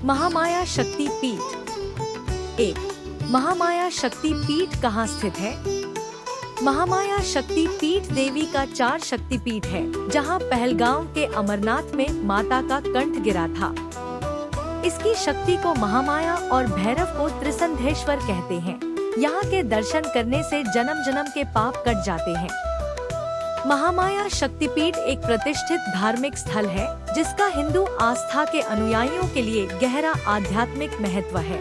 महामाया शक्ति पीठ। 1। महामाया शक्ति पीठ कहाँ स्थित है? महामाया शक्ति पीठ देवी का 4 शक्तिपीठ है, जहाँ पहलगांव के अमरनाथ में माता का कंठ गिरा था। इसकी शक्ति को महामाया और भैरव को त्रिसंधेश्वर कहते हैं। यहाँ के दर्शन करने से जन्म जन्म के पाप कट जाते हैं। महामाया शक्तिपीठ एक प्रतिष्ठित धार्मिक स्थल है, जिसका हिंदू आस्था के अनुयायियों के लिए गहरा आध्यात्मिक महत्व है।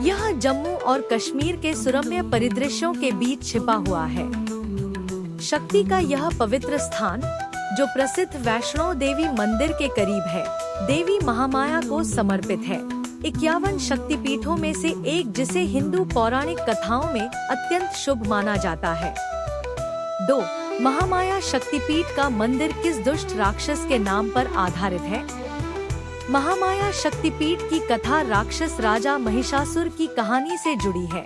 यह जम्मू और कश्मीर के सुरम्य परिदृश्यों के बीच छिपा हुआ है। शक्ति का यह पवित्र स्थान, जो प्रसिद्ध वैष्णो देवी मंदिर के करीब है, देवी महामाया को समर्पित है। 51 शक्तिपीठों में से एक, जिसे हिंदू पौराणिक कथाओं में अत्यंत शुभ माना जाता है। 2। महामाया शक्तिपीठ का मंदिर किस दुष्ट राक्षस के नाम पर आधारित है? महामाया शक्तिपीठ की कथा राक्षस राजा महिषासुर की कहानी से जुड़ी है।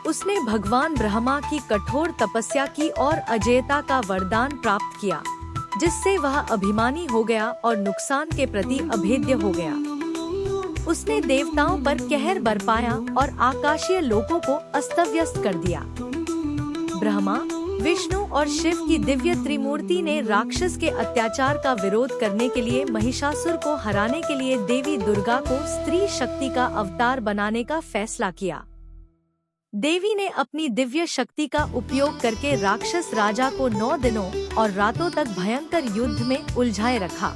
उसने भगवान ब्रह्मा की कठोर तपस्या की और अजेयता का वरदान प्राप्त किया, जिससे वह अभिमानी हो गया और नुकसान के प्रति अभेद्य हो गया। उसने देवताओं पर कहर बरपाया और आकाशीय लोकों को अस्त-व्यस्त कर दिया। ब्रह्मा, विष्णु और शिव की दिव्य त्रिमूर्ति ने राक्षस के अत्याचार का विरोध करने के लिए महिषासुर को हराने के लिए देवी दुर्गा को स्त्री शक्ति का अवतार बनाने का फैसला किया। देवी ने अपनी दिव्य शक्ति का उपयोग करके राक्षस राजा को 9 दिनों और रातों तक भयंकर युद्ध में उलझाए रखा।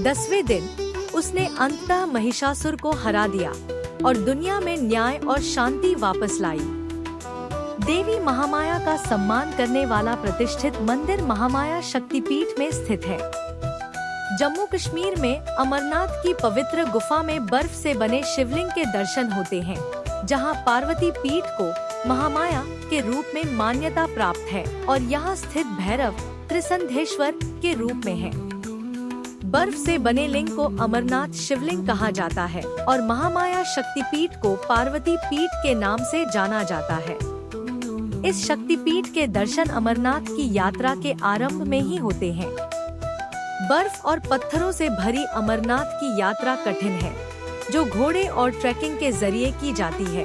10वें दिन उसने अंततः महिषासुर को हरा दिया और दुनिया में न्याय और शांति वापस लाई। देवी महामाया का सम्मान करने वाला प्रतिष्ठित मंदिर महामाया शक्तिपीठ में स्थित है। जम्मू कश्मीर में अमरनाथ की पवित्र गुफा में बर्फ से बने शिवलिंग के दर्शन होते हैं, जहां पार्वती पीठ को महामाया के रूप में मान्यता प्राप्त है और यहां स्थित भैरव त्रिसंधेश्वर के रूप में है। बर्फ से बने लिंग को अमरनाथ शिवलिंग कहा जाता है और महामाया शक्तिपीठ को पार्वती पीठ के नाम से जाना जाता है। इस शक्तिपीठ के दर्शन अमरनाथ की यात्रा के आरंभ में ही होते हैं। बर्फ और पत्थरों से भरी अमरनाथ की यात्रा कठिन है, जो घोड़े और ट्रैकिंग के जरिए की जाती है।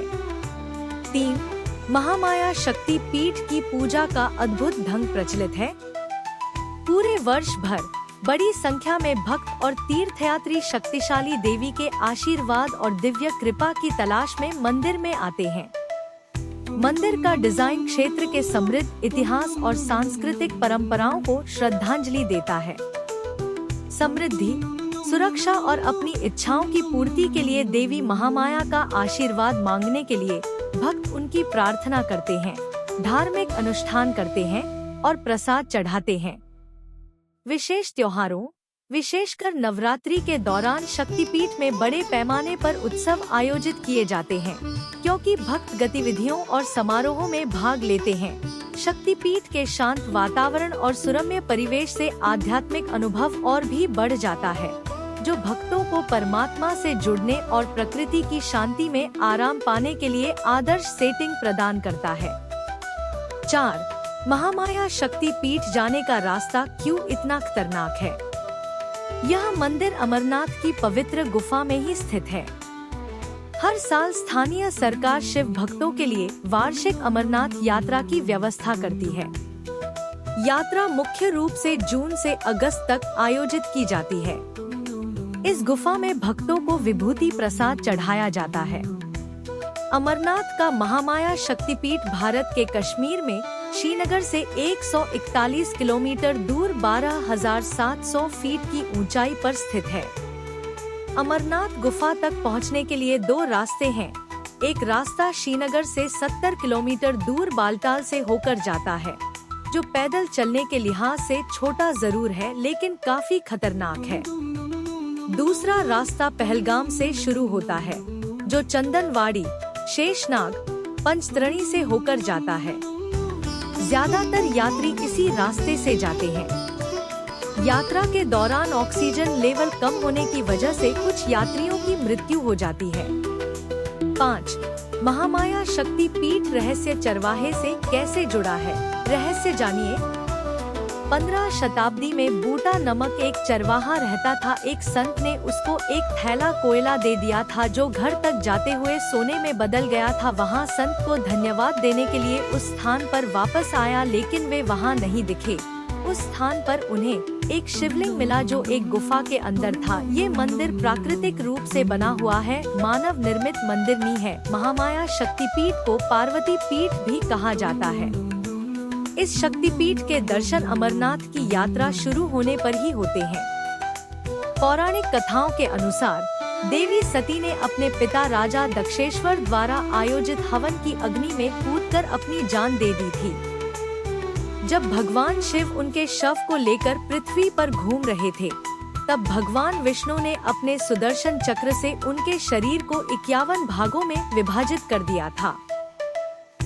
3। महामाया शक्तिपीठ की पूजा का अद्भुत ढंग प्रचलित है। पूरे वर्ष भर बड़ी संख्या में भक्त और तीर्थयात्री शक्तिशाली देवी के आशीर्वाद और दिव्य कृपा की तलाश में मंदिर में आते हैं। मंदिर का डिजाइन क्षेत्र के समृद्ध इतिहास और सांस्कृतिक परंपराओं को श्रद्धांजलि देता है। समृद्धि, सुरक्षा और अपनी इच्छाओं की पूर्ति के लिए देवी महामाया का आशीर्वाद मांगने के लिए भक्त उनकी प्रार्थना करते हैं, धार्मिक अनुष्ठान करते हैं और प्रसाद चढ़ाते हैं। विशेष त्योहारों, विशेषकर नवरात्रि के दौरान शक्तिपीठ में बड़े पैमाने पर उत्सव आयोजित किए जाते हैं, क्योंकि भक्त गतिविधियों और समारोहों में भाग लेते हैं। शक्तिपीठ के शांत वातावरण और सुरम्य परिवेश से आध्यात्मिक अनुभव और भी बढ़ जाता है, जो भक्तों को परमात्मा से जुड़ने और प्रकृति की शांति में आराम पाने के लिए आदर्श सेटिंग प्रदान करता है। 4। महामाया शक्तिपीठ जाने का रास्ता क्यों इतना खतरनाक है? यह मंदिर अमरनाथ की पवित्र गुफा में ही स्थित है। हर साल स्थानीय सरकार शिव भक्तों के लिए वार्षिक अमरनाथ यात्रा की व्यवस्था करती है। यात्रा मुख्य रूप से जून से अगस्त तक आयोजित की जाती है। इस गुफा में भक्तों को विभूति प्रसाद चढ़ाया जाता है। अमरनाथ का महामाया शक्तिपीठ भारत के कश्मीर में श्रीनगर से 141 किलोमीटर दूर 12,700 फीट की ऊंचाई पर स्थित है। अमरनाथ गुफा तक पहुंचने के लिए 2 रास्ते हैं। एक रास्ता श्रीनगर से 70 किलोमीटर दूर बालटाल से होकर जाता है, जो पैदल चलने के लिहाज से छोटा जरूर है लेकिन काफी खतरनाक है। दूसरा रास्ता पहलगाम से शुरू होता है, जो चंदनवाड़ी, शेषनाग, पंचतरणी से होकर जाता है। ज्यादातर यात्री इसी रास्ते से जाते हैं। यात्रा के दौरान ऑक्सीजन लेवल कम होने की वजह से कुछ यात्रियों की मृत्यु हो जाती है। 5. महामाया शक्तिपीठ रहस्य चरवाहे से कैसे जुड़ा है? रहस्य जानिए। 15 शताब्दी में बूटा नामक एक चरवाहा रहता था। एक संत ने उसको एक थैला कोयला दे दिया था जो घर तक जाते हुए सोने में बदल गया था। वहाँ संत को धन्यवाद देने के लिए उस स्थान पर वापस आया, लेकिन वे वहाँ नहीं दिखे। उस स्थान पर उन्हें एक शिवलिंग मिला जो एक गुफा के अंदर था। ये मंदिर प्राकृतिक रूप से बना हुआ है, मानव निर्मित मंदिर नहीं है। महामाया शक्तिपीठ को पार्वती पीठ भी कहा जाता है। इस शक्तिपीठ के दर्शन अमरनाथ की यात्रा शुरू होने पर ही होते हैं। पौराणिक कथाओं के अनुसार देवी सती ने अपने पिता राजा दक्षेश्वर द्वारा आयोजित हवन की अग्नि में कूदकर अपनी जान दे दी थी। जब भगवान शिव उनके शव को लेकर पृथ्वी पर घूम रहे थे, तब भगवान विष्णु ने अपने सुदर्शन चक्र से उनके शरीर को 51 भागों में विभाजित कर दिया था।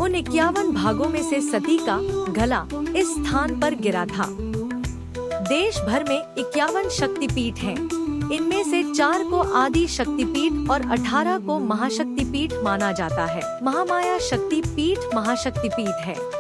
उन 51 भागों में से सती का गला इस स्थान पर गिरा था। देश भर में 51 शक्तिपीठ हैं। इनमें से 4 को आदि शक्तिपीठ और 18 को महाशक्तिपीठ माना जाता है। महामाया शक्तिपीठ महाशक्तिपीठ है।